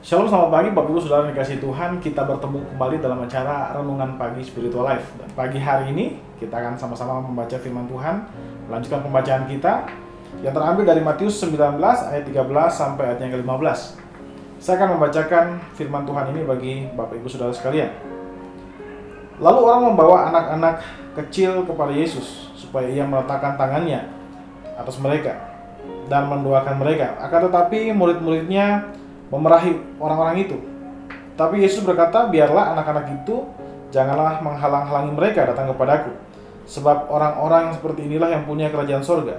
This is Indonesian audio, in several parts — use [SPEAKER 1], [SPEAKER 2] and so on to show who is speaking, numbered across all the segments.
[SPEAKER 1] Shalom, selamat pagi Bapak Ibu Saudara yang dikasihi Tuhan. Kita bertemu kembali dalam acara Renungan Pagi Spiritual Life. Dan pagi hari ini kita akan sama-sama membaca firman Tuhan. Melanjutkan pembacaan kita yang terambil dari Matius 19 ayat 13 sampai ayat yang ke-15. Saya akan membacakan firman Tuhan ini bagi Bapak Ibu Saudara sekalian. Lalu orang membawa anak-anak kecil kepada Yesus supaya ia meletakkan tangannya atas mereka dan mendoakan mereka. Akan tetapi murid-muridnya memarahi orang-orang itu. Tapi Yesus berkata, biarlah anak-anak itu janganlah menghalang-halangi mereka datang kepadaku, sebab orang-orang yang seperti inilah yang punya kerajaan sorga.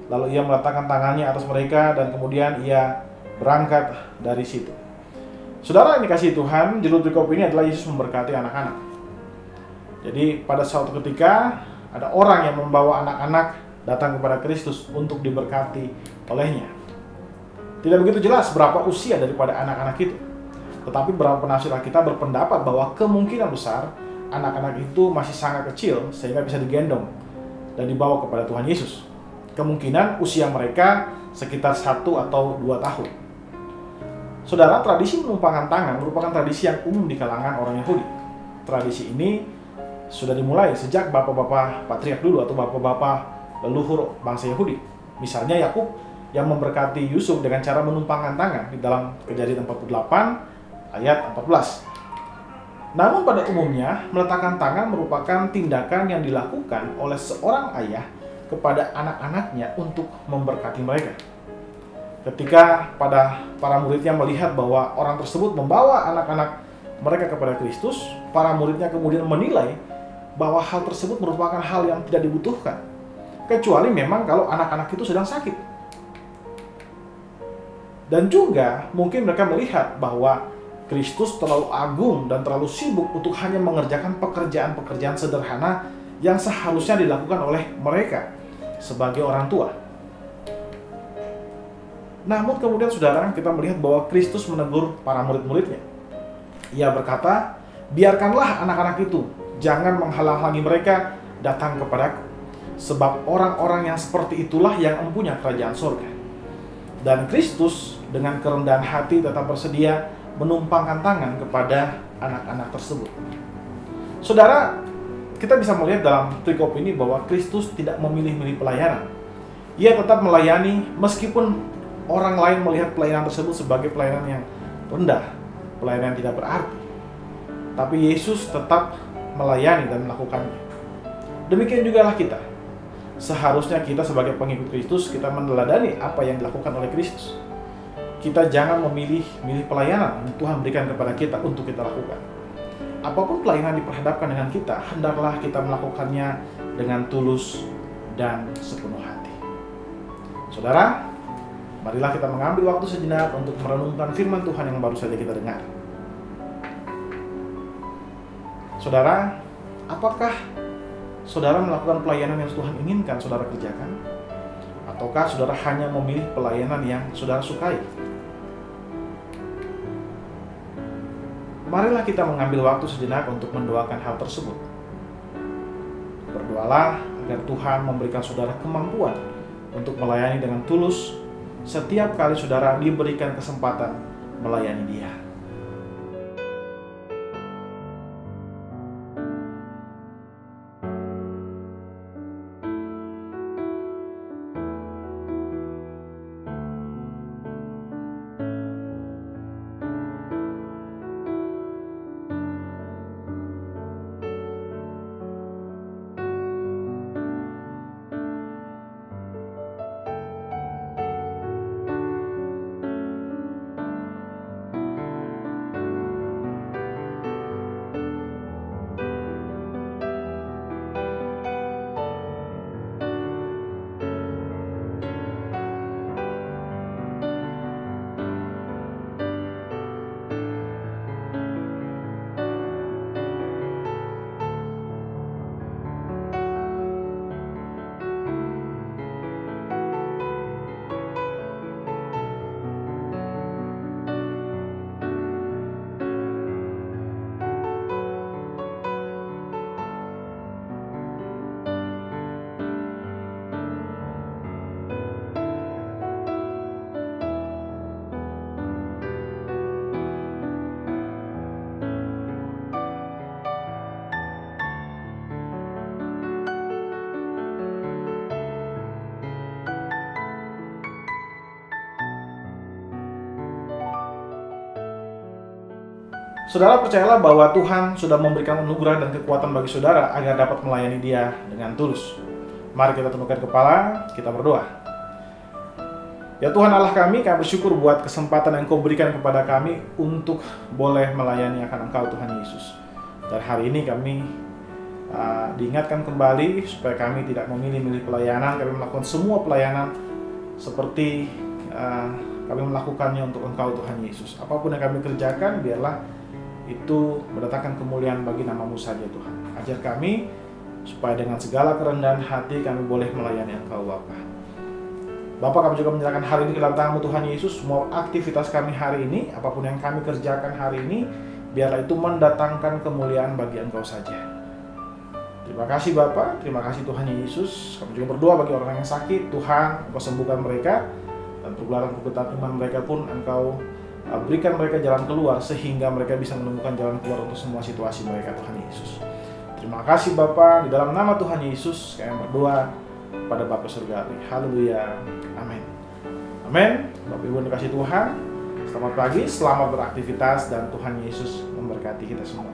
[SPEAKER 1] Lalu ia meletakkan tangannya atas mereka dan kemudian ia berangkat dari situ. Saudara yang dikasihi Tuhan, judul perikop ini adalah Yesus memberkati anak-anak. Jadi pada suatu ketika ada orang yang membawa anak-anak datang kepada Kristus untuk diberkati olehnya. Tidak begitu jelas berapa usia daripada anak-anak itu. Tetapi beberapa penafsir Alkitab berpendapat bahwa kemungkinan besar anak-anak itu masih sangat kecil sehingga bisa digendong dan dibawa kepada Tuhan Yesus. Kemungkinan usia mereka sekitar 1 atau 2 tahun. Saudara, tradisi menumpangkan tangan merupakan tradisi yang umum di kalangan orang Yahudi. Tradisi ini sudah dimulai sejak bapak-bapak patriark dulu atau bapak-bapak leluhur bangsa Yahudi. Misalnya Yakub yang memberkati Yusuf dengan cara menumpangkan tangan di dalam Kejadian 48 ayat 14. Namun pada umumnya, meletakkan tangan merupakan tindakan yang dilakukan oleh seorang ayah kepada anak-anaknya untuk memberkati mereka. Ketika para muridnya melihat bahwa orang tersebut membawa anak-anak mereka kepada Kristus, para muridnya kemudian menilai bahwa hal tersebut merupakan hal yang tidak dibutuhkan, kecuali memang kalau anak-anak itu sedang sakit. Dan juga mungkin mereka melihat bahwa Kristus terlalu agung dan terlalu sibuk untuk hanya mengerjakan pekerjaan-pekerjaan sederhana yang seharusnya dilakukan oleh mereka sebagai orang tua. Namun kemudian saudara, kita melihat bahwa Kristus menegur para murid-muridnya. Ia berkata, biarkanlah anak-anak itu, jangan menghalang-halangi mereka datang kepadaku, sebab orang-orang yang seperti itulah yang mempunyai kerajaan surga. Dan Kristus dengan kerendahan hati tetap bersedia menumpangkan tangan kepada anak-anak tersebut. Saudara, kita bisa melihat dalam perikop ini bahwa Kristus tidak memilih-milih pelayanan. Ia tetap melayani meskipun orang lain melihat pelayanan tersebut sebagai pelayanan yang rendah, pelayanan yang tidak berarti. Tapi Yesus tetap melayani dan melakukannya. Demikian jugalah kita. Seharusnya kita sebagai pengikut Kristus, kita meneladani apa yang dilakukan oleh Kristus. Kita jangan memilih pelayanan yang Tuhan berikan kepada kita untuk kita lakukan. Apapun pelayanan diperhadapkan dengan kita, hendaklah kita melakukannya dengan tulus dan sepenuh hati. Saudara, marilah kita mengambil waktu sejenak untuk merenungkan firman Tuhan yang baru saja kita dengar. Saudara, apakah saudara melakukan pelayanan yang Tuhan inginkan saudara kerjakan? Ataukah saudara hanya memilih pelayanan yang saudara sukai? Marilah kita mengambil waktu sejenak untuk mendoakan hal tersebut. Berdoalah agar Tuhan memberikan saudara kemampuan untuk melayani dengan tulus setiap kali saudara diberikan kesempatan melayani Dia. Saudara percayalah bahwa Tuhan sudah memberikan anugerah dan kekuatan bagi saudara agar dapat melayani Dia dengan tulus. Mari kita tundukkan kepala, kita berdoa. Ya Tuhan Allah kami bersyukur buat kesempatan yang Kau berikan kepada kami untuk boleh melayani akan Engkau Tuhan Yesus. Dan hari ini kami diingatkan kembali supaya kami tidak memilih-milih pelayanan, kami melakukan semua pelayanan seperti kami melakukannya untuk Engkau Tuhan Yesus. Apapun yang kami kerjakan, biarlah itu mendatangkan kemuliaan bagi nama-Mu saja Tuhan. Ajar kami supaya dengan segala kerendahan hati kami boleh melayani Engkau Bapa. Bapa, kami juga menyerahkan hari ini ke dalam tangan-Mu Tuhan Yesus. Semua aktivitas kami hari ini, apapun yang kami kerjakan hari ini, biarlah itu mendatangkan kemuliaan bagi Engkau saja. Terima kasih Bapa, terima kasih Tuhan Yesus. Kami juga berdoa bagi orang yang sakit, Tuhan Engkau sembuhkan mereka, dan pergulatan iman mereka pun Engkau berikan mereka jalan keluar sehingga mereka bisa menemukan jalan keluar untuk semua situasi mereka Tuhan Yesus. Terima kasih Bapa, di dalam nama Tuhan Yesus kami berdoa pada Bapa Surgawi. Haleluya. Amin. Amin. Bapak Ibu dikasih Tuhan, selamat pagi, selamat beraktivitas, dan Tuhan Yesus memberkati kita semua.